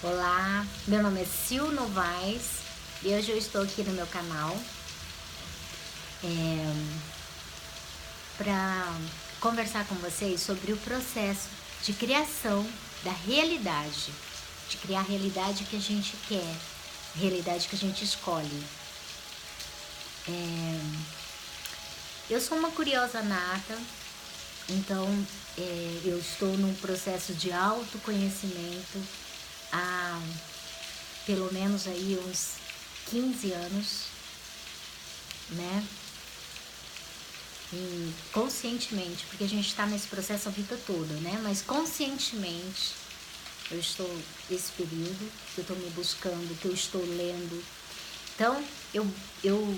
Olá, meu nome é Sil Novaes e hoje eu estou aqui no meu canal para conversar com vocês sobre o processo de criação da realidade, de criar a realidade que a gente quer, a realidade que a gente escolhe. Eu sou uma curiosa nata, então eu estou num processo de autoconhecimento há pelo menos aí uns 15 anos, né? E conscientemente, porque a gente está nesse processo a vida toda, né? Mas conscientemente eu estou nesse período, que eu estou me buscando, que eu estou lendo. Então, eu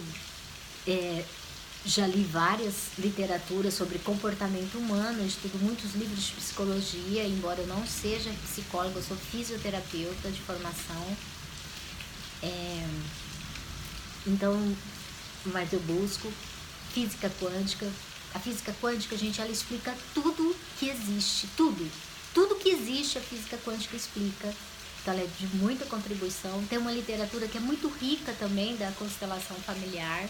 já li várias literaturas sobre comportamento humano, eu estudo muitos livros de psicologia, embora eu não seja psicóloga, eu sou fisioterapeuta de formação. Então, mas eu busco física quântica. A física quântica, gente, ela explica tudo que existe, tudo que existe a física quântica explica. Então ela é de muita contribuição. Tem uma literatura que é muito rica também da constelação familiar.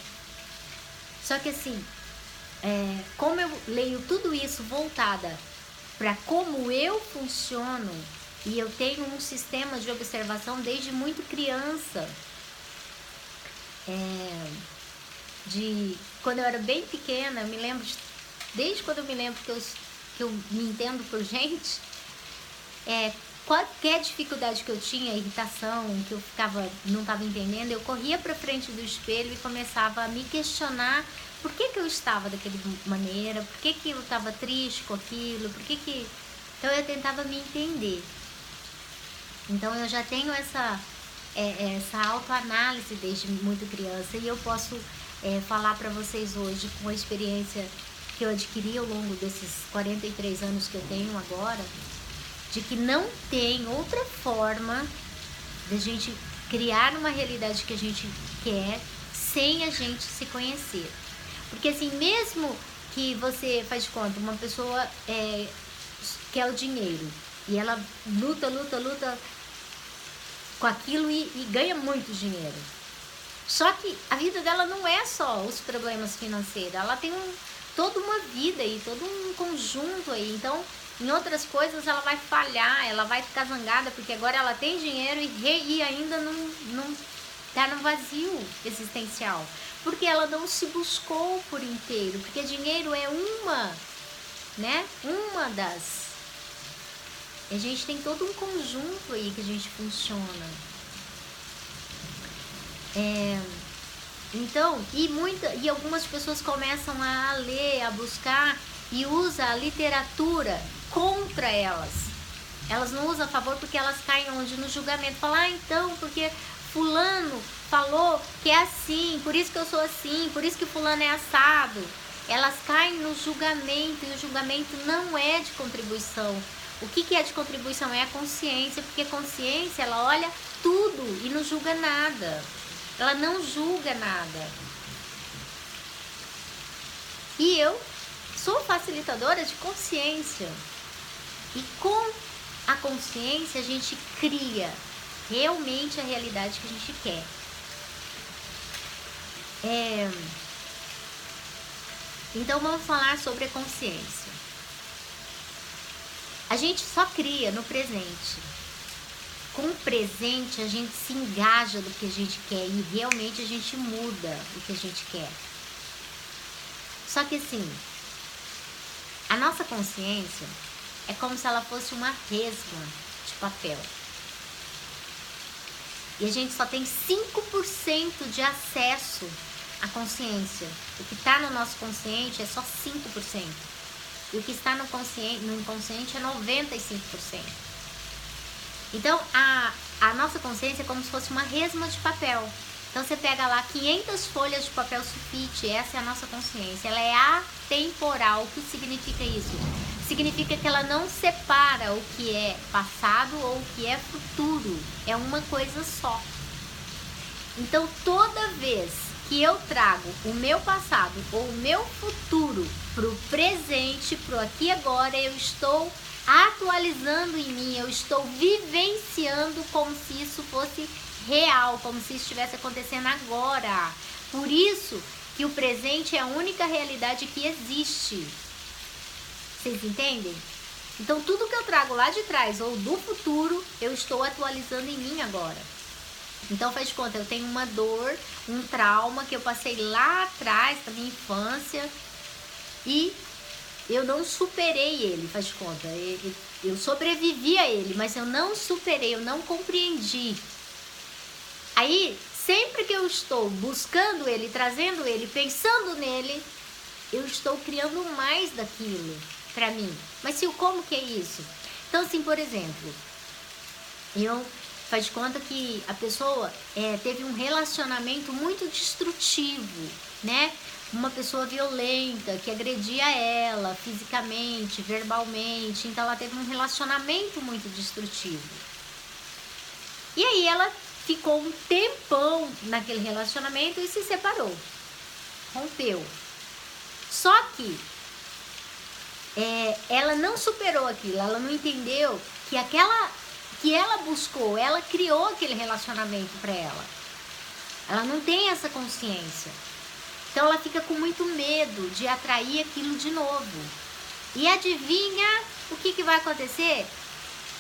Só que assim, como eu leio tudo isso voltada para como eu funciono, e eu tenho um sistema de observação desde muito criança, de quando eu era bem pequena, eu me lembro, desde quando eu me lembro que eu me entendo por gente, qualquer dificuldade que eu tinha, irritação, que eu não estava entendendo, eu corria para frente do espelho e começava a me questionar por que eu estava daquela maneira, por que eu estava triste com aquilo, Então eu tentava me entender. Então eu já tenho essa autoanálise desde muito criança e eu posso falar para vocês hoje com a experiência que eu adquiri ao longo desses 43 anos que eu tenho agora, de que não tem outra forma de a gente criar uma realidade que a gente quer sem a gente se conhecer. Porque assim, mesmo que você faz de conta, uma pessoa quer o dinheiro e ela luta com aquilo e ganha muito dinheiro. Só que a vida dela não é só os problemas financeiros, ela tem toda uma vida aí, todo um conjunto aí. Então, em outras coisas ela vai falhar, ela vai ficar zangada porque agora ela tem dinheiro e ainda não tá no vazio existencial. Porque ela não se buscou por inteiro, porque dinheiro é uma das... A gente tem todo um conjunto aí que a gente funciona. Então, e algumas pessoas começam a ler, a buscar e usa a literatura contra elas. Elas não usam a favor porque elas caem onde? No julgamento. Falam, então, porque fulano falou que é assim, por isso que eu sou assim, por isso que fulano é assado. Elas caem no julgamento e o julgamento não é de contribuição. O que é de contribuição? É a consciência, porque a consciência, ela olha tudo e não julga nada. Ela não julga nada. E eu sou facilitadora de consciência. E com a consciência a gente cria realmente a realidade que a gente quer. Então vamos falar sobre a consciência. A gente só cria no presente. Com o presente a gente se engaja do que a gente quer e realmente a gente muda o que a gente quer. Só que assim, a nossa consciência é como se ela fosse uma resma de papel. E a gente só tem 5% de acesso à consciência. O que está no nosso consciente é só 5%. E o que está no inconsciente é 95%. Então, a nossa consciência é como se fosse uma resma de papel. Então, você pega lá 500 folhas de papel sulfite, essa é a nossa consciência. Ela é atemporal. O que significa isso? Significa que ela não separa o que é passado ou o que é futuro. É uma coisa só. Então, toda vez que eu trago o meu passado ou o meu futuro para o presente, para o aqui e agora, eu estou atualizando em mim, eu estou vivenciando como se isso fosse real, como se isso estivesse acontecendo agora. Por isso que o presente é a única realidade que existe. Vocês entendem? Então tudo que eu trago lá de trás ou do futuro, eu estou atualizando em mim agora. Então faz de conta, eu tenho uma dor, um trauma que eu passei lá atrás, da minha infância, e eu não superei ele, faz de conta. Eu sobrevivi a ele, mas eu não superei, eu não compreendi. Aí, sempre que eu estou buscando ele, trazendo ele, pensando nele, eu estou criando mais daquilo pra mim. Mas como que é isso? Então, assim, por exemplo, faz de conta que a pessoa teve um relacionamento muito destrutivo, né? Uma pessoa violenta, que agredia ela fisicamente, verbalmente. Então ela teve um relacionamento muito destrutivo. E aí ela ficou um tempão naquele relacionamento e se separou. Rompeu. Só que ela não superou aquilo, ela não entendeu que ela buscou, ela criou aquele relacionamento para ela. Ela não tem essa consciência. Então ela fica com muito medo de atrair aquilo de novo. E adivinha o que vai acontecer?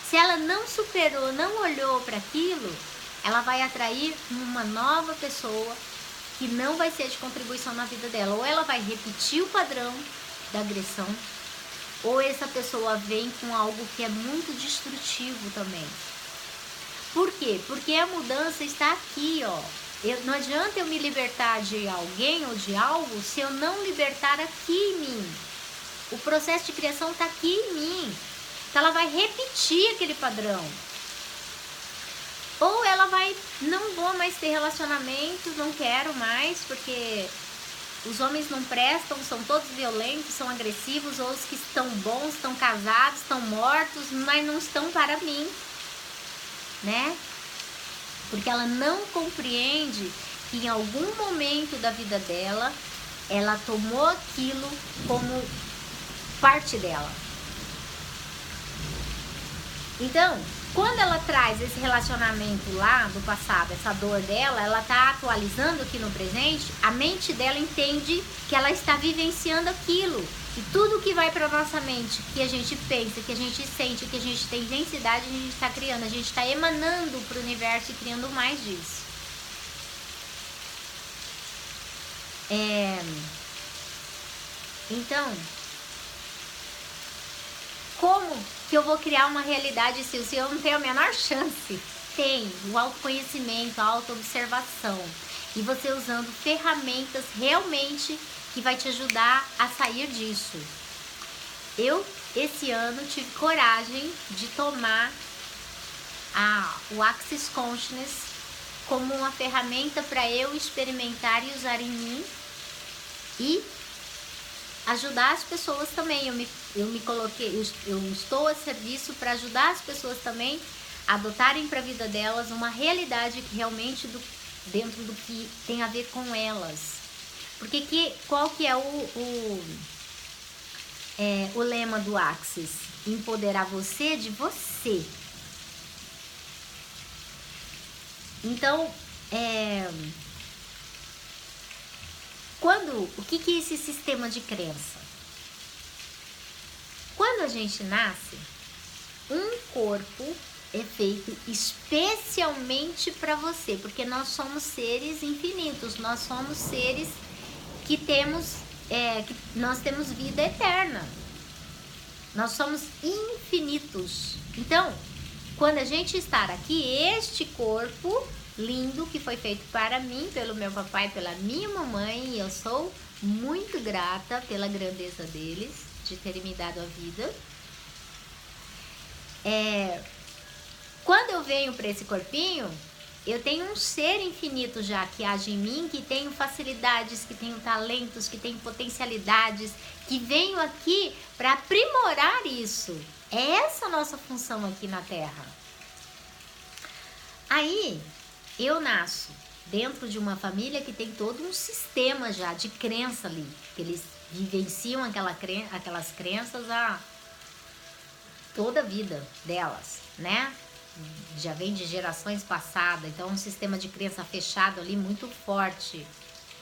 Se ela não superou, não olhou para aquilo, ela vai atrair uma nova pessoa que não vai ser de contribuição na vida dela. Ou ela vai repetir o padrão da agressão, ou essa pessoa vem com algo que é muito destrutivo também. Por quê? Porque a mudança está aqui, ó. Não adianta eu me libertar de alguém ou de algo se eu não libertar aqui em mim. O processo de criação está aqui em mim. Então ela vai repetir aquele padrão. Ou ela vai, não vou mais ter relacionamento, não quero mais, porque os homens não prestam, são todos violentos, são agressivos, ou os que estão bons, estão casados, estão mortos, mas não estão para mim, né? Porque ela não compreende que em algum momento da vida dela, ela tomou aquilo como parte dela. Então, quando ela traz esse relacionamento lá do passado, essa dor dela, ela tá atualizando aqui no presente, a mente dela entende que ela está vivenciando aquilo. E tudo que vai para nossa mente, que a gente pensa, que a gente sente, que a gente tem densidade, a gente está criando, a gente está emanando para o universo e criando mais disso. Então, como que eu vou criar uma realidade se eu não tenho a menor chance? Tem o autoconhecimento, a autoobservação. E você usando ferramentas realmente que vai te ajudar a sair disso. Eu, esse ano, tive coragem de tomar o Access Consciousness como uma ferramenta para eu experimentar e usar em mim e ajudar as pessoas também. Eu me coloquei, eu estou a serviço para ajudar as pessoas também a adotarem para a vida delas uma realidade que realmente dentro do que tem a ver com elas. Porque qual que é o lema do Access? Empoderar você de você. Então, o que é esse sistema de crença? Quando a gente nasce, um corpo é feito especialmente para você, porque nós somos seres infinitos, nós somos seres que nós temos vida eterna. Nós somos infinitos. Então, quando a gente está aqui, este corpo lindo que foi feito para mim, pelo meu papai, pela minha mamãe, e eu sou muito grata pela grandeza deles, de terem me dado a vida. Quando eu venho para esse corpinho, eu tenho um ser infinito já que age em mim, que tenho facilidades, que tenho talentos, que tenho potencialidades, que venho aqui para aprimorar isso. É essa a nossa função aqui na Terra. Aí, eu nasço dentro de uma família que tem todo um sistema já de crença ali, que eles vivenciam aquelas crenças há toda a vida delas, né? Já vem de gerações passadas, então é um sistema de crença fechado ali muito forte,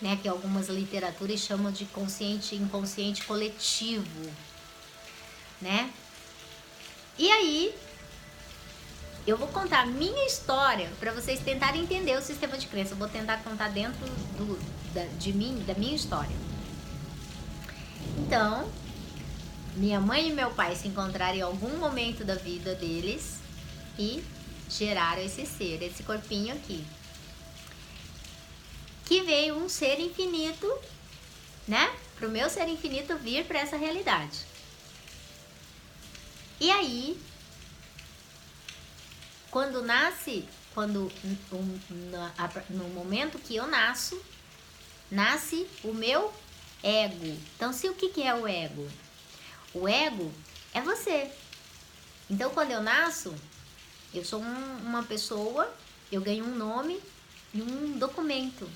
né? Que algumas literaturas chamam de consciente, inconsciente coletivo, né? E aí, eu vou contar a minha história para vocês tentarem entender o sistema de crença. Eu vou tentar contar dentro da minha história. Então, minha mãe e meu pai se encontraram em algum momento da vida deles e geraram esse ser, esse corpinho aqui. Que veio um ser infinito, né? Pro meu ser infinito vir para essa realidade. E aí, no momento que eu nasce o meu ego. Então, o que é o ego? O ego é você. Então, quando eu nasço, eu sou uma pessoa, eu ganho um nome e um documento,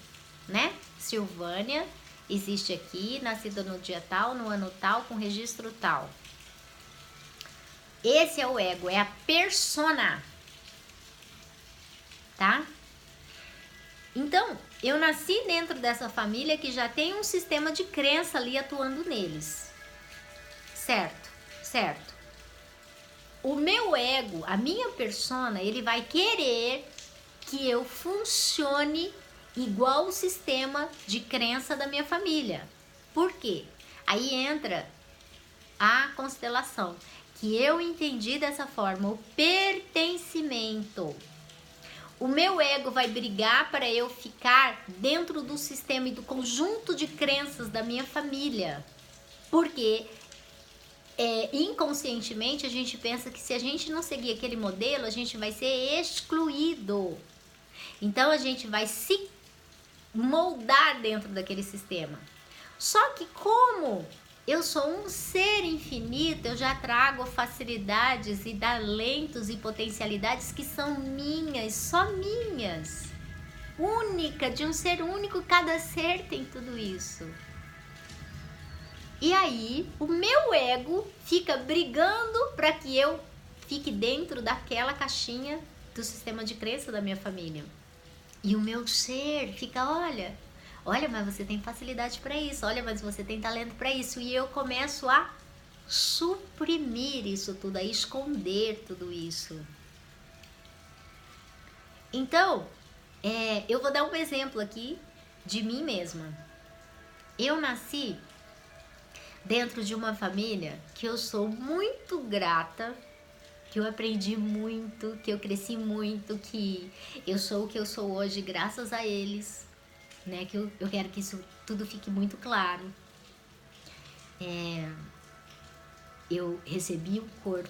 né? Silvânia, existe aqui, nascida no dia tal, no ano tal, com registro tal. Esse é o ego, é a persona, tá? Então, eu nasci dentro dessa família que já tem um sistema de crença ali atuando neles. Certo, certo. O meu ego, a minha persona, ele vai querer que eu funcione igual o sistema de crença da minha família. Por quê? Aí entra a constelação, que eu entendi dessa forma, o pertencimento. O meu ego vai brigar para eu ficar dentro do sistema e do conjunto de crenças da minha família. Porque inconscientemente a gente pensa que se a gente não seguir aquele modelo, a gente vai ser excluído. Então a gente vai se moldar dentro daquele sistema. Só que como eu sou um ser infinito, eu já trago facilidades e talentos e potencialidades que são minhas, só minhas. Única, de um ser único, cada ser tem tudo isso. E aí, o meu ego fica brigando para que eu fique dentro daquela caixinha do sistema de crença da minha família. E o meu ser fica, olha, mas você tem facilidade para isso, olha, mas você tem talento para isso. E eu começo a suprimir isso tudo, a esconder tudo isso. Então, eu vou dar um exemplo aqui de mim mesma. Eu nasci dentro de uma família que eu sou muito grata, que eu aprendi muito, que eu cresci muito, que eu sou o que eu sou hoje graças a eles, né? Que eu quero que isso tudo fique muito claro. Eu recebi o corpo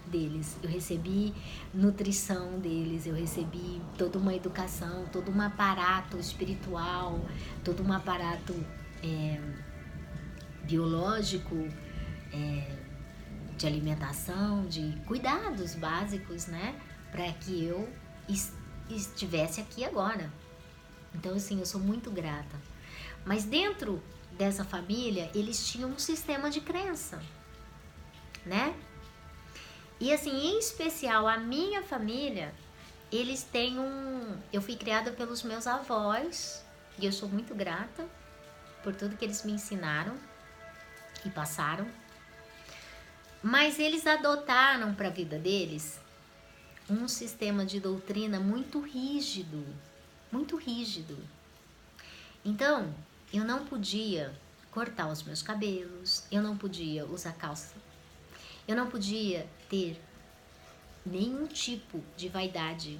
deles, eu recebi nutrição deles, eu recebi toda uma educação, todo um aparato espiritual, todo um aparato biológico, de alimentação, de cuidados básicos, né? Para que eu estivesse aqui agora. Então, assim, eu sou muito grata. Mas dentro dessa família, eles tinham um sistema de crença, né? E assim, em especial a minha família, eles têm eu fui criada pelos meus avós e eu sou muito grata por tudo que eles me ensinaram e passaram. Mas eles adotaram para a vida deles um sistema de doutrina muito rígido, muito rígido. Então, eu não podia cortar os meus cabelos, eu não podia usar calça, eu não podia ter nenhum tipo de vaidade,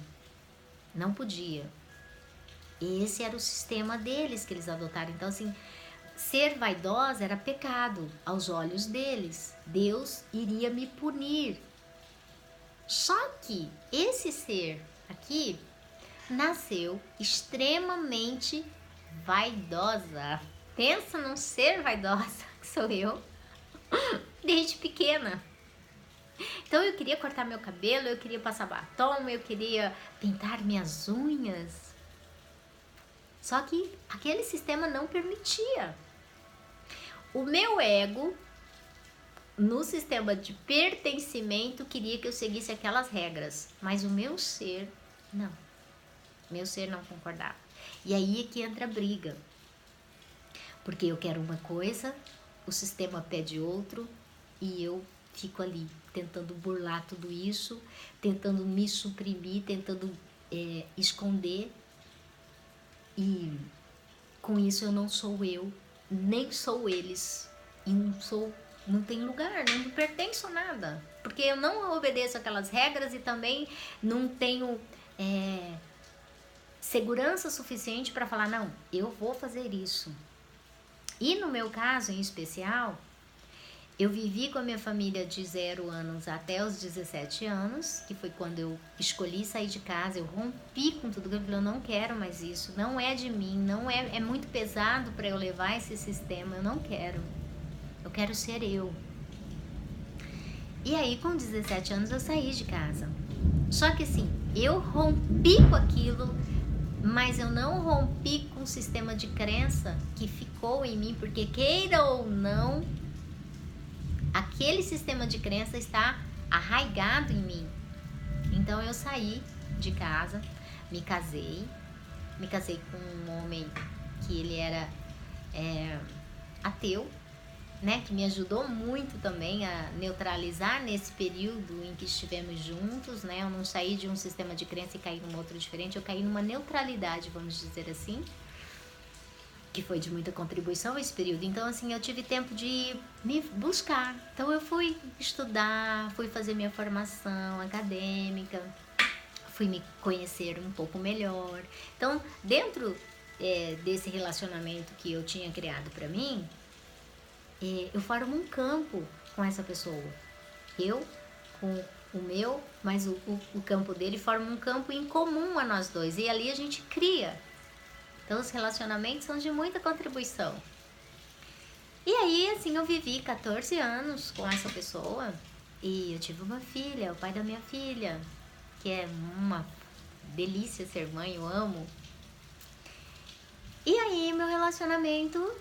não podia. Esse era o sistema deles que eles adotaram. Então, assim, ser vaidosa era pecado aos olhos deles. Deus iria me punir. Só que esse ser aqui nasceu extremamente vaidosa. Pensa num ser vaidosa, que sou eu, desde pequena. Então eu queria cortar meu cabelo, eu queria passar batom, eu queria pintar minhas unhas. Só que aquele sistema não permitia. O meu ego no sistema de pertencimento, queria que eu seguisse aquelas regras, mas o meu ser, não. Meu ser não concordava. E aí é que entra a briga. Porque eu quero uma coisa, o sistema pede outro, e eu fico ali tentando burlar tudo isso, tentando me suprimir, tentando esconder. E com isso eu não sou eu, nem sou eles. E não tem lugar, não pertenço a nada. Porque eu não obedeço aquelas regras e também não tenho segurança suficiente para falar, não, eu vou fazer isso. E no meu caso em especial, eu vivi com a minha família de 0 anos até os 17 anos, que foi quando eu escolhi sair de casa, eu rompi com tudo, eu falei, eu não quero mais isso, não é de mim, não é muito pesado para eu levar esse sistema, eu não quero. Eu quero ser eu. E aí com 17 anos eu saí de casa. Só que assim, eu rompi com aquilo, mas eu não rompi com o sistema de crença que ficou em mim, porque queira ou não, aquele sistema de crença está arraigado em mim. Então eu saí de casa, me casei com um homem que ele era ateu, né, que me ajudou muito também a neutralizar nesse período em que estivemos juntos, né, eu não saí de um sistema de crença e caí num outro diferente, eu caí numa neutralidade, vamos dizer assim, que foi de muita contribuição esse período. Então, assim, eu tive tempo de me buscar. Então, eu fui estudar, fui fazer minha formação acadêmica, fui me conhecer um pouco melhor. Então, dentro desse relacionamento que eu tinha criado para mim, eu formo um campo com essa pessoa. Eu com o meu, mas o campo dele forma um campo em comum a nós dois. E ali a gente cria. Então, os relacionamentos são de muita contribuição. E aí, assim, eu vivi 14 anos com essa pessoa. E eu tive uma filha, o pai da minha filha, que é uma delícia ser mãe, eu amo. E aí, meu relacionamento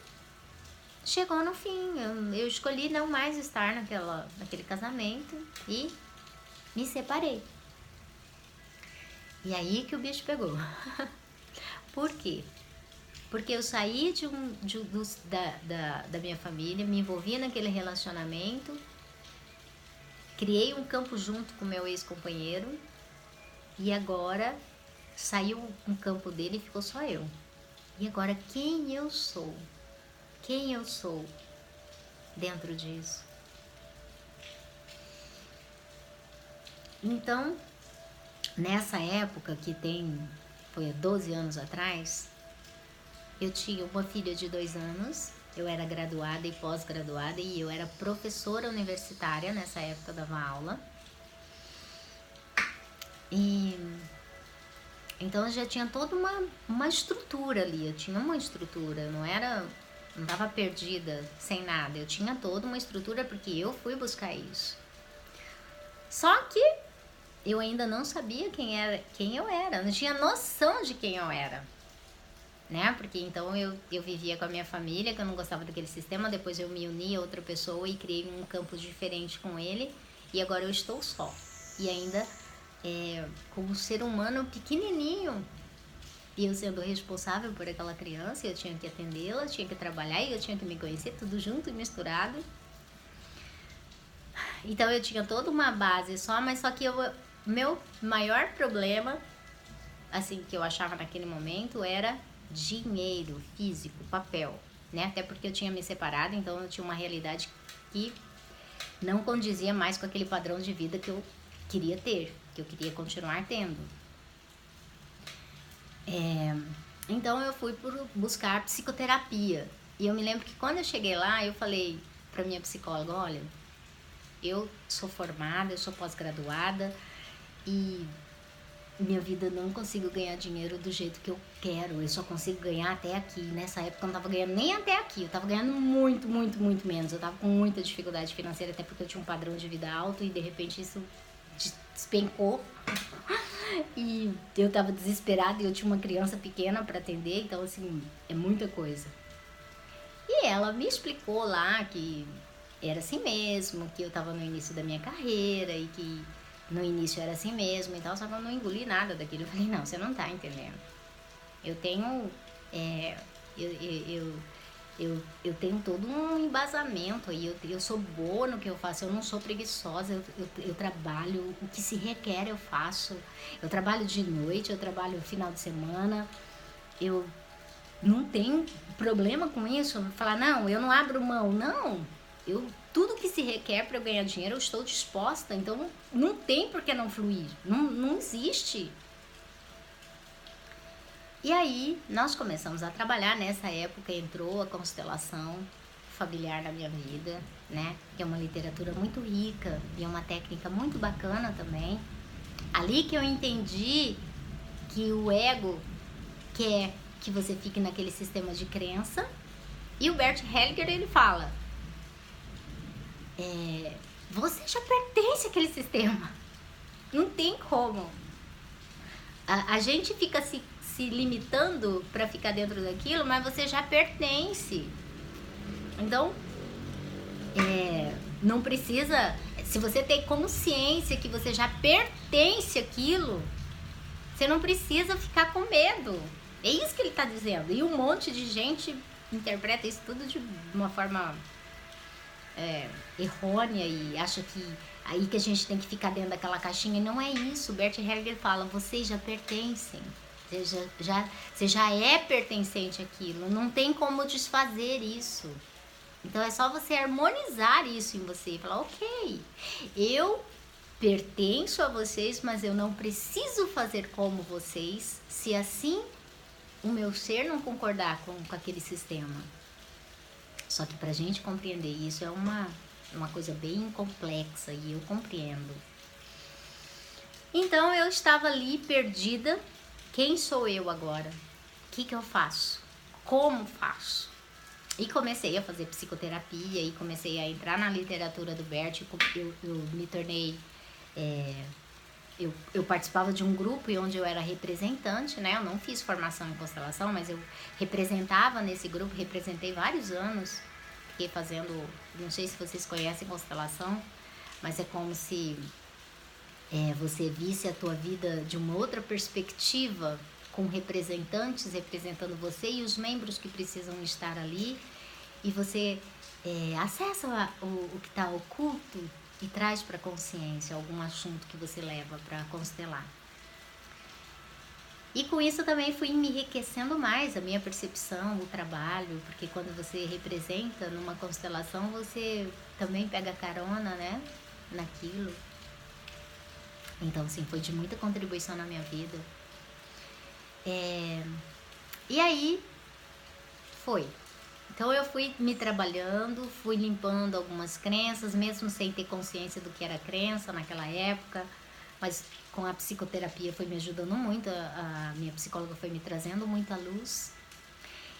chegou no fim. Eu escolhi não mais estar naquele casamento e me separei. E aí que o bicho pegou. Por quê? Porque eu saí da minha família, me envolvi naquele relacionamento, criei um campo junto com meu ex-companheiro e agora saiu um campo dele e ficou só eu. E agora quem eu sou? Quem eu sou dentro disso? Então, nessa época foi há 12 anos atrás, eu tinha uma filha de 2 anos, eu era graduada e pós-graduada e eu era professora universitária nessa época, eu dava aula. E então eu já tinha toda uma estrutura ali, eu tinha uma estrutura, não estava perdida sem nada, eu tinha toda uma estrutura porque eu fui buscar isso. Só que eu ainda não sabia quem eu era, não tinha noção de quem eu era. Né? Porque então eu vivia com a minha família, que eu não gostava daquele sistema, depois eu me uni a outra pessoa e criei um campo diferente com ele, e agora eu estou só. E ainda como ser humano pequenininho, e eu sendo responsável por aquela criança, eu tinha que atendê-la, tinha que trabalhar e eu tinha que me conhecer, tudo junto e misturado. Então eu tinha toda uma base só, mas só que meu maior problema, assim, que eu achava naquele momento era dinheiro físico, papel, né? Até porque eu tinha me separado, então eu tinha uma realidade que não condizia mais com aquele padrão de vida que eu queria ter, que eu queria continuar tendo. Então eu fui buscar psicoterapia. E eu me lembro que quando eu cheguei lá, eu falei pra minha psicóloga, olha, eu sou formada, eu sou pós-graduada e minha vida não consigo ganhar dinheiro do jeito que eu quero, eu só consigo ganhar até aqui. Nessa época eu não tava ganhando nem até aqui, eu tava ganhando muito, muito, muito menos. Eu tava com muita dificuldade financeira, até porque eu tinha um padrão de vida alto e de repente isso despencou. E eu tava desesperada e eu tinha uma criança pequena para atender, então assim, é muita coisa. E ela me explicou lá que era assim mesmo, que eu tava no início da minha carreira e que no início era assim mesmo e tal, só que eu não engoli nada daquilo. Eu falei, não, você não tá entendendo. Eu tenho, eu tenho todo um embasamento aí, eu sou boa no que eu faço, eu não sou preguiçosa, eu trabalho, o que se requer eu faço, eu trabalho de noite, eu trabalho final de semana, eu não tenho problema com isso, falar, não, eu não abro mão, não, tudo que se requer para eu ganhar dinheiro eu estou disposta, então não tem por que não fluir, não existe. E aí, nós começamos a trabalhar, nessa época entrou a constelação familiar na minha vida, né? Que é uma literatura muito rica e é uma técnica muito bacana também. Ali que eu entendi que o ego quer que você fique naquele sistema de crença. E o Bert Hellinger, ele fala, você já pertence àquele sistema. Não tem como. A gente fica se limitando para ficar dentro daquilo, mas você já pertence. Então, não precisa... Se você tem consciência que você já pertence àquilo, você não precisa ficar com medo. É isso que ele está dizendo. E um monte de gente interpreta isso tudo de uma forma errônea e acha que aí que a gente tem que ficar dentro daquela caixinha. E não é isso. O Bert Hellinger fala, vocês já pertencem. Você já é pertencente àquilo. Não tem como desfazer isso. Então é só você harmonizar isso em você e falar, ok, eu pertenço a vocês, mas eu não preciso fazer como vocês, se assim o meu ser não concordar com aquele sistema. Só que pra gente compreender isso é uma coisa bem complexa e eu compreendo. Então eu estava ali perdida. Quem sou eu agora? O que eu faço? Como faço? E comecei a fazer psicoterapia e comecei a entrar na literatura do Bert. Eu me tornei... Eu participava de um grupo onde eu era representante, né? Eu não fiz formação em constelação, mas eu representava nesse grupo, representei vários anos. Fiquei fazendo... Não sei se vocês conhecem constelação, mas é como se... você visse a tua vida de uma outra perspectiva, com representantes representando você e os membros que precisam estar ali, e você acessa o que está oculto e traz para a consciência algum assunto que você leva para constelar. E com isso também fui me enriquecendo mais a minha percepção, o trabalho, porque quando você representa numa constelação, você também pega carona, né, naquilo. Então, sim, foi de muita contribuição na minha vida. E aí, foi. Então, eu fui me trabalhando, fui limpando algumas crenças, mesmo sem ter consciência do que era crença naquela época. Mas com a psicoterapia foi me ajudando muito, a minha psicóloga foi me trazendo muita luz.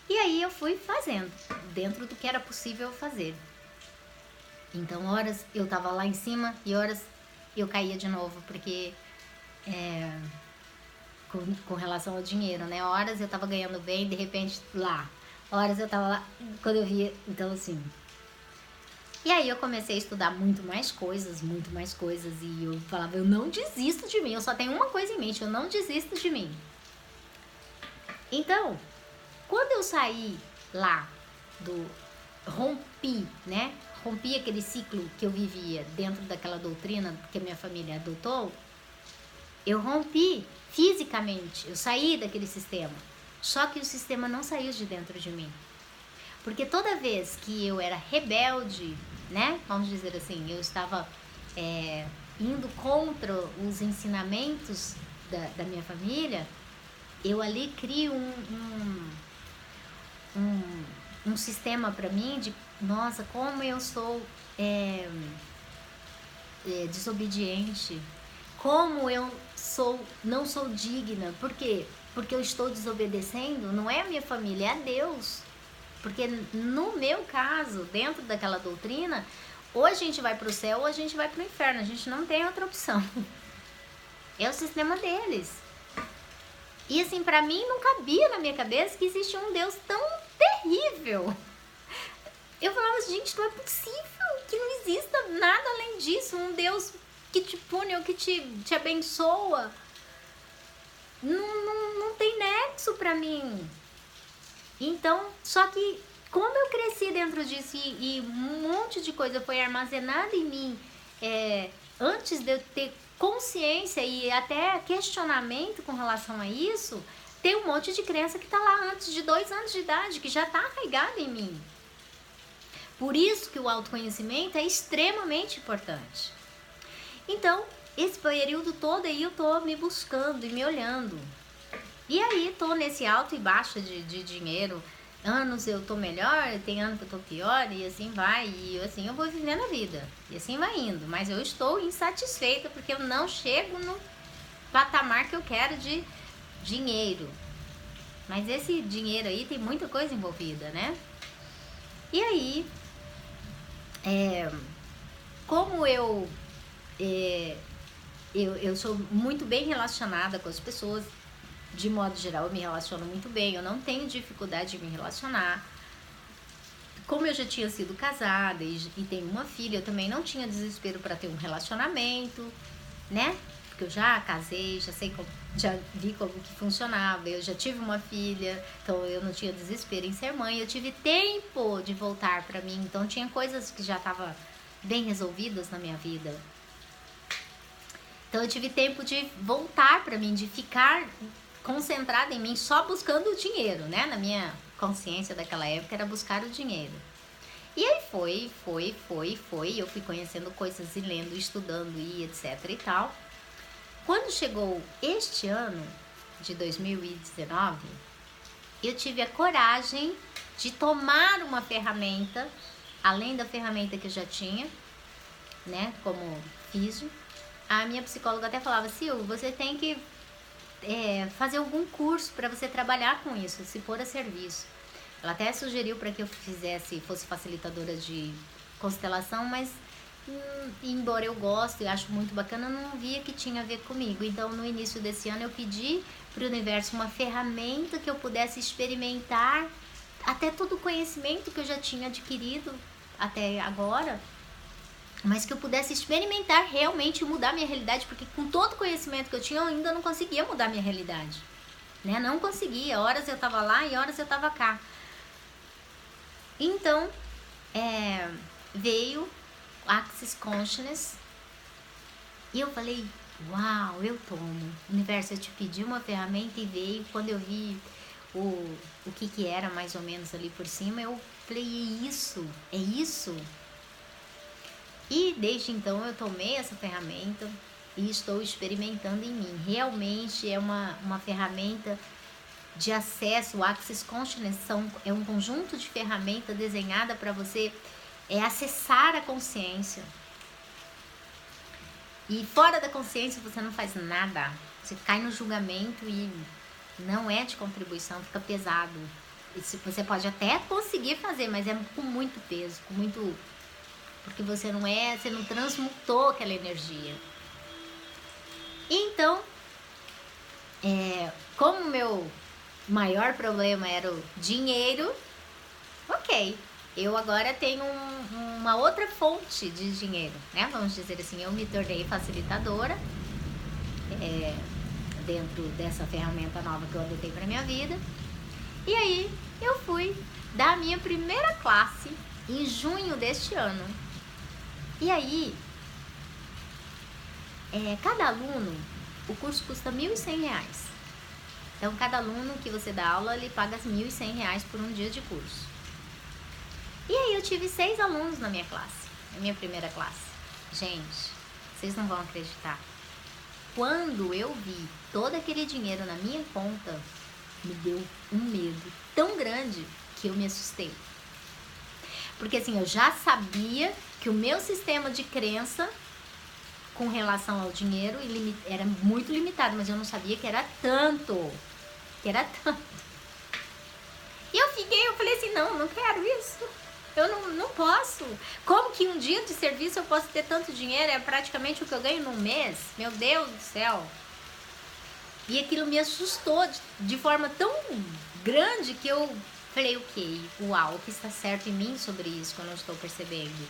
E aí, eu fui fazendo, dentro do que era possível fazer. Então, horas eu tava lá em cima e horas eu caía de novo, porque com relação ao dinheiro, né? Horas eu tava ganhando bem, de repente lá. Horas eu tava lá, quando eu via, então assim. E aí eu comecei a estudar muito mais coisas, e eu falava, eu não desisto de mim, eu só tenho uma coisa em mente, eu não desisto de mim. Então, quando eu saí lá rompi, né? Rompi aquele ciclo que eu vivia dentro daquela doutrina que a minha família adotou, eu rompi fisicamente, eu saí daquele sistema. Só que o sistema não saiu de dentro de mim. Porque toda vez que eu era rebelde, né? Vamos dizer assim, eu estava indo contra os ensinamentos da minha família, eu ali crio um sistema para mim de, nossa, como eu sou desobediente, como eu não sou digna. Por quê? Porque eu estou desobedecendo, não é a minha família, é a Deus. Porque no meu caso, dentro daquela doutrina, ou a gente vai para o céu ou a gente vai para o inferno, a gente não tem outra opção. É o sistema deles. E assim, para mim não cabia na minha cabeça que existe um Deus tão terrível. Eu falava, gente, não é possível que não exista nada além disso. Um Deus que te pune ou que te abençoa. Não tem nexo pra mim. Então, só que como eu cresci dentro disso e um monte de coisa foi armazenada em mim antes de eu ter consciência e até questionamento com relação a isso, tem um monte de crença que tá lá antes de 2 anos de idade, que já tá arraigada em mim. Por isso que o autoconhecimento é extremamente importante. Então, esse período todo aí eu tô me buscando e me olhando. E aí tô nesse alto e baixo de dinheiro. Anos eu tô melhor, tem ano que eu tô pior, e assim vai. E assim eu vou vivendo a vida. E assim vai indo. Mas eu estou insatisfeita porque eu não chego no patamar que eu quero de dinheiro. Mas esse dinheiro aí tem muita coisa envolvida, né? E aí, como eu sou muito bem relacionada com as pessoas, de modo geral eu me relaciono muito bem, eu não tenho dificuldade de me relacionar. Como eu já tinha sido casada e tenho uma filha, eu também não tinha desespero para ter um relacionamento, né? Porque eu já casei, já vi como que funcionava, eu já tive uma filha, então eu não tinha desespero em ser mãe, eu tive tempo de voltar para mim, então tinha coisas que já estavam bem resolvidas na minha vida. Então eu tive tempo de voltar para mim, de ficar concentrada em mim, só buscando o dinheiro, né? Na minha consciência daquela época era buscar o dinheiro. E aí foi, eu fui conhecendo coisas e lendo, estudando e etc e tal. Quando chegou este ano de 2019, eu tive a coragem de tomar uma ferramenta, além da ferramenta que eu já tinha, né, como físio. A minha psicóloga até falava, Sil, você tem que fazer algum curso para você trabalhar com isso, se pôr a serviço. Ela até sugeriu para que eu fosse facilitadora de constelação, mas embora eu goste e acho muito bacana, eu não via que tinha a ver comigo. Então, no início desse ano, eu pedi para o universo uma ferramenta que eu pudesse experimentar até todo o conhecimento que eu já tinha adquirido até agora, mas que eu pudesse experimentar realmente mudar minha realidade, porque com todo o conhecimento que eu tinha, eu ainda não conseguia mudar minha realidade, né? Não conseguia, horas eu tava lá e horas eu tava cá. Então, veio Access Consciousness e eu falei, uau, eu tomo. Universo, eu te pedi uma ferramenta e veio. Quando eu vi o que era mais ou menos ali por cima, eu falei, é isso. E desde então eu tomei essa ferramenta e estou experimentando em mim. Realmente é uma ferramenta de acesso. O Access Consciousness é um conjunto de ferramentas desenhada para você acessar a consciência. E fora da consciência você não faz nada. Você cai no julgamento e não é de contribuição, fica pesado. Você pode até conseguir fazer, mas é com muito peso, porque você não transmutou aquela energia. Então, como o meu maior problema era o dinheiro, ok, eu agora tenho uma outra fonte de dinheiro, né? Vamos dizer assim, eu me tornei facilitadora dentro dessa ferramenta nova que eu adotei para minha vida. E aí eu fui dar a minha primeira classe em junho deste ano. E aí, cada aluno, o curso custa R$1.100. Então, cada aluno que você dá aula, ele paga R$1.100 por um dia de curso. E aí, eu tive 6 alunos na minha classe, na minha primeira classe. Gente, vocês não vão acreditar. Quando eu vi todo aquele dinheiro na minha conta, me deu um medo tão grande que eu me assustei. Porque assim, eu já sabia que o meu sistema de crença com relação ao dinheiro era muito limitado, mas eu não sabia que era tanto. E eu falei assim, não quero isso. Eu não posso. Como que um dia de serviço eu posso ter tanto dinheiro? É praticamente o que eu ganho num mês. Meu Deus do céu. E aquilo me assustou de forma tão grande que eu Falei, ok, uau, o que está certo em mim sobre isso que eu não estou percebendo?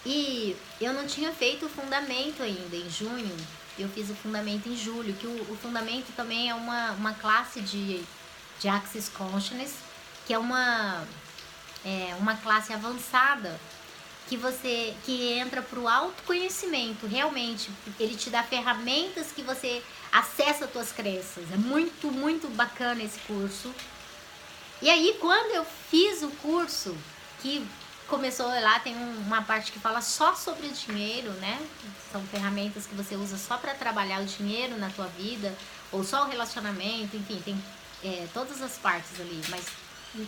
E eu não tinha feito o fundamento ainda. Em junho, eu fiz o fundamento em julho, que o fundamento também é uma classe de Access Consciousness, que é uma classe avançada que entra para o autoconhecimento, realmente. Ele te dá ferramentas que você acessa as tuas crenças. É muito, muito bacana esse curso. E aí, quando eu fiz o curso, que começou lá, tem uma parte que fala só sobre o dinheiro, né? São ferramentas que você usa só para trabalhar o dinheiro na tua vida, ou só o relacionamento, enfim, tem todas as partes ali. Mas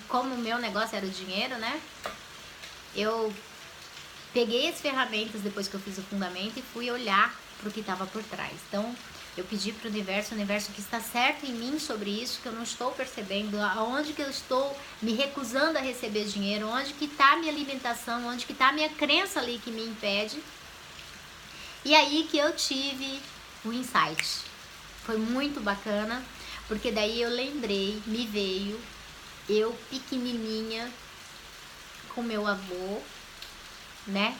como o meu negócio era o dinheiro, né? Eu peguei as ferramentas depois que eu fiz o fundamento e fui olhar para o que estava por trás. Então, eu pedi para o universo que está certo em mim sobre isso, que eu não estou percebendo, aonde que eu estou me recusando a receber dinheiro, onde que está a minha alimentação, onde que está a minha crença ali que me impede. E aí que eu tive o insight. Foi muito bacana, porque daí eu lembrei, me veio, eu pequenininha, com meu avô, né?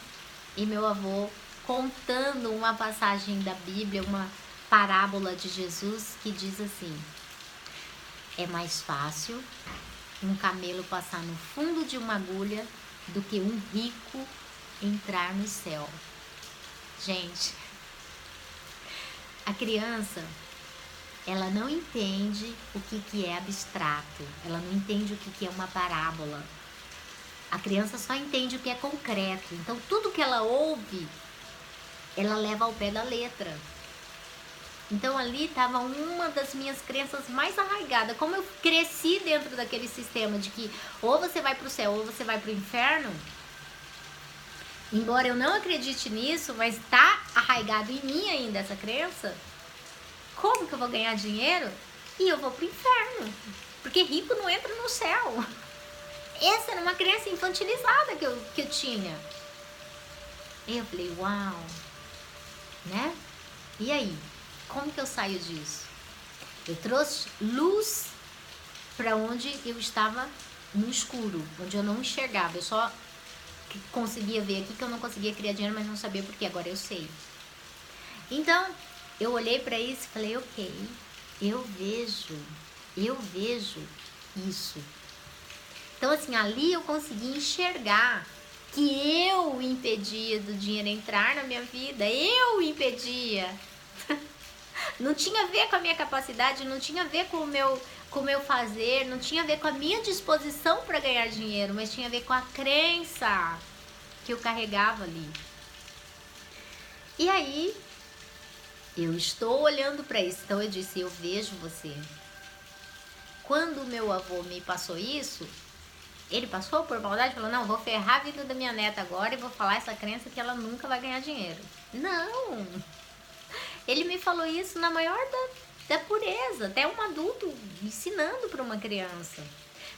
E meu avô contando uma passagem da Bíblia, uma parábola de Jesus que diz assim: é mais fácil um camelo passar no fundo de uma agulha do que um rico entrar no céu. Gente, a criança, ela não entende o que é abstrato, ela não entende o que é uma parábola. A criança só entende o que é concreto. Então, tudo que ela ouve, ela leva ao pé da letra. Então, ali estava uma das minhas crenças mais arraigadas. Como eu cresci dentro daquele sistema de que ou você vai para o céu ou você vai para o inferno, embora eu não acredite nisso, mas está arraigado em mim ainda essa crença, como que eu vou ganhar dinheiro e eu vou para o inferno? Porque rico não entra no céu. Essa era uma crença infantilizada que eu tinha. E eu falei, uau, né? E aí, como que eu saio disso? Eu trouxe luz para onde eu estava no escuro, onde eu não enxergava. Eu só conseguia ver aqui que eu não conseguia criar dinheiro, mas não sabia por quê. Agora eu sei. Então, eu olhei para isso e falei, ok, eu vejo isso. Então, assim, ali eu consegui enxergar que eu impedia do dinheiro entrar na minha vida. Eu impedia. Não tinha a ver com a minha capacidade, não tinha a ver com o meu fazer, não tinha a ver com a minha disposição para ganhar dinheiro, mas tinha a ver com a crença que eu carregava ali. E aí, eu estou olhando para isso. Então, eu disse, eu vejo você. Quando o meu avô me passou isso, ele passou por maldade e falou, não, vou ferrar a vida da minha neta agora e vou falar essa crença que ela nunca vai ganhar dinheiro. Não! Ele me falou isso na maior da pureza, até um adulto ensinando para uma criança.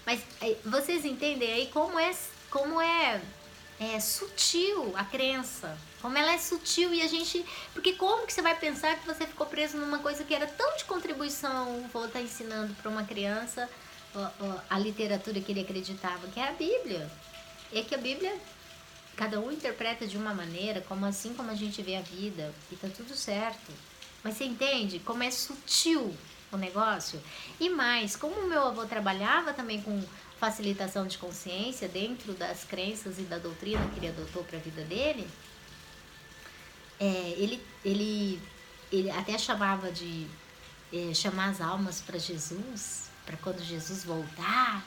Mas vocês entendem aí como é sutil a crença, como ela é sutil e a gente... Porque como que você vai pensar que você ficou preso numa coisa que era tão de contribuição, vou estar ensinando para uma criança a literatura que ele acreditava, que é a Bíblia. É que a Bíblia, cada um interpreta de uma maneira, assim como a gente vê a vida, e tá tudo certo. Mas você entende como é sutil o negócio? E mais, como o meu avô trabalhava também com facilitação de consciência dentro das crenças e da doutrina que ele adotou para a vida dele, ele até chamava de chamar as almas para Jesus, para quando Jesus voltar,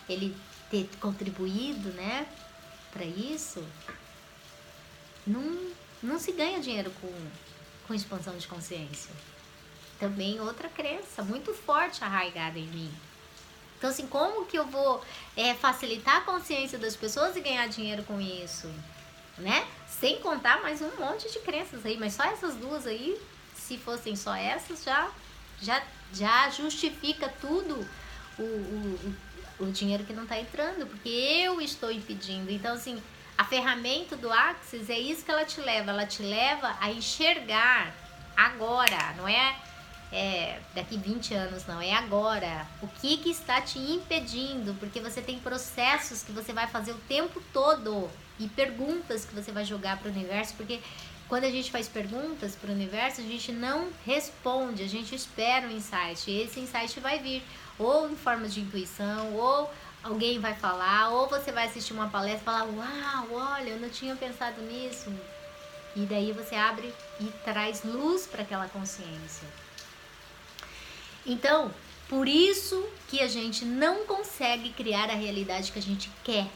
ele ter contribuído, né, para isso. Não se ganha dinheiro com expansão de consciência. Também outra crença muito forte arraigada em mim. Então, assim, como que eu vou facilitar a consciência das pessoas e ganhar dinheiro com isso, né? Sem contar mais um monte de crenças aí, mas só essas duas aí, se fossem só essas, já justifica tudo o dinheiro que não está entrando, porque eu estou impedindo. Então, assim, a ferramenta do Access é isso que ela te leva a enxergar agora, não é daqui 20 anos, não, é agora. O que está te impedindo? Porque você tem processos que você vai fazer o tempo todo e perguntas que você vai jogar para o universo, porque quando a gente faz perguntas para o universo, a gente não responde, a gente espera um insight. E esse insight vai vir ou em forma de intuição, ou alguém vai falar, ou você vai assistir uma palestra e falar: uau, olha, eu não tinha pensado nisso. E daí você abre e traz luz para aquela consciência. Então, por isso que a gente não consegue criar a realidade que a gente quer.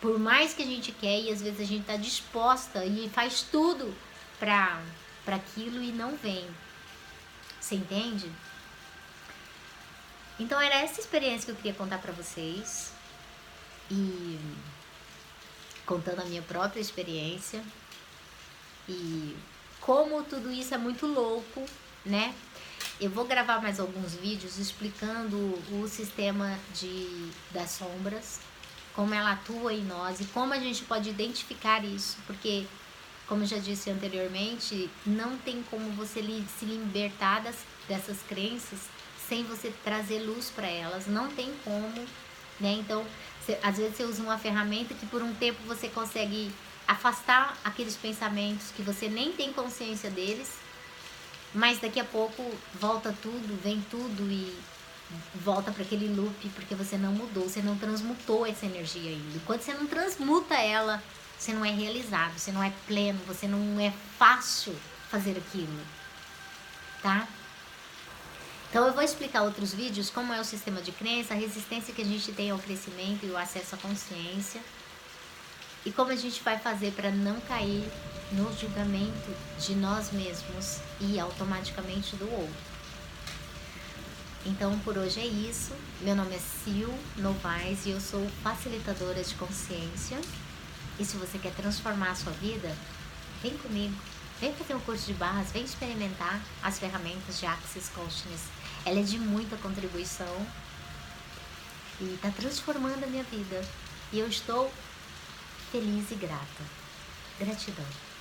Por mais que a gente quer, e às vezes a gente está disposta e faz tudo para aquilo e não vem. Você entende? Então era essa experiência que eu queria contar para vocês. E contando a minha própria experiência. E como tudo isso é muito louco, né? Eu vou gravar mais alguns vídeos explicando o sistema das sombras, como ela atua em nós e como a gente pode identificar isso, porque, como eu já disse anteriormente, não tem como você se libertar dessas crenças sem você trazer luz para elas, não tem como, né? Então, às vezes você usa uma ferramenta que por um tempo você consegue afastar aqueles pensamentos que você nem tem consciência deles, mas daqui a pouco volta tudo, vem tudo e volta para aquele loop, porque você não mudou, você não transmutou essa energia ainda. Enquanto você não transmuta ela, você não é realizado, você não é pleno, você não é fácil fazer aquilo, tá? Então eu vou explicar outros vídeos como é o sistema de crença, a resistência que a gente tem ao crescimento e o acesso à consciência, e como a gente vai fazer para não cair no julgamento de nós mesmos e automaticamente do outro. Então por hoje é isso. Meu nome é Sil Novaes e eu sou facilitadora de consciência. E se você quer transformar a sua vida, vem comigo. Vem fazer um curso de barras, vem experimentar as ferramentas de Access Consciousness. Ela é de muita contribuição e está transformando a minha vida. E eu estou feliz e grata. Gratidão.